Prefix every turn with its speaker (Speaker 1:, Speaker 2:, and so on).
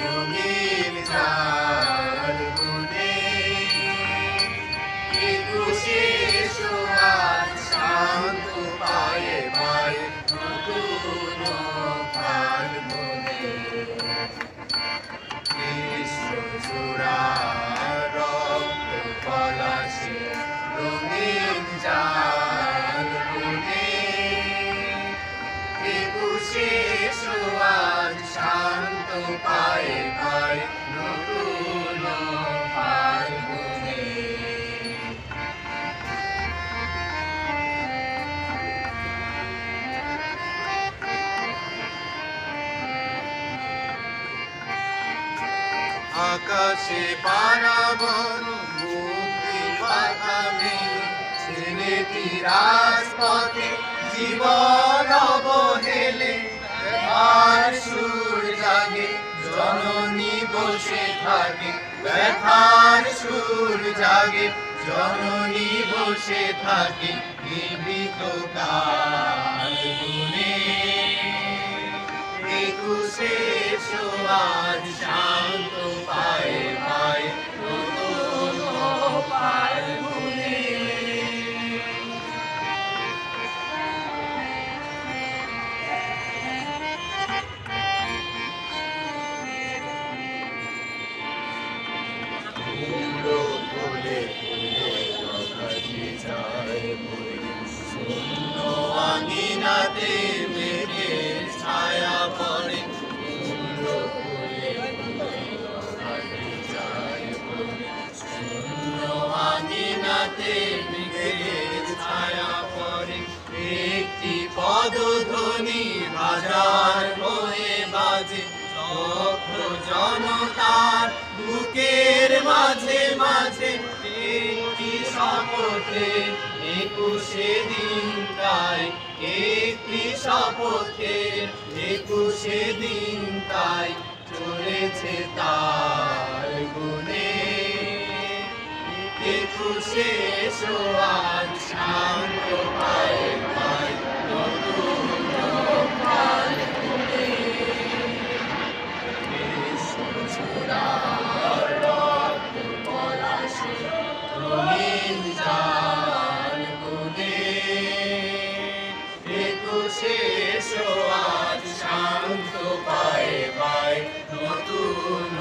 Speaker 1: রঙিন চাল গুনে একুশে সোহাগ শান্ত পায়ে পায়ে নতুন ফাল্গুনে বিশ্বজোড়া রক্ত পলাশে রঙিন চাল গুনে একুশে সোহাগ শান্ত পায়ে পায়ে নতুন ফাল্গুনে আকাশে পারাবন মুক্তি পাখামে ছেলেটি রাজপথে জীবন অবহেলে ব্যথার সুর জাগে জননী বসে থাকে ব্যথার সুর জাগে জননী বসে থাকে নিভৃত কাল গুনে একুশে সোহাগ শান্ত পায়ে পায়ে নতুন ফাল্গুনে ফুলো ফুলে ফুলে জগাতে যায় ভরে শূন্য আঙিনাতে মেঘের ছায়া পড়ে ফুলো ফুলে ফুলে জগাতে যায় ভরে শূন্য আঙিনাতে মেঘের ছায়া পড়ে একটি পদধ্বনি হাজার হয়ে বাজে লক্ষ জনতার বুকের মাঝে মাঝে একটি শপথে একুশে দিন তাই একটি শপথে একুশে দিন তাই চলেছে তার গুনে একুশে সোহাগ শান্ত পায়ে পায়ে নতুন ফাল্গুনে বিশ্বজোড়া রক্ত পলাশে রঙিন চাল গুনে একুশে সোহাগ শান্ত পায়ে পায়ে নতুন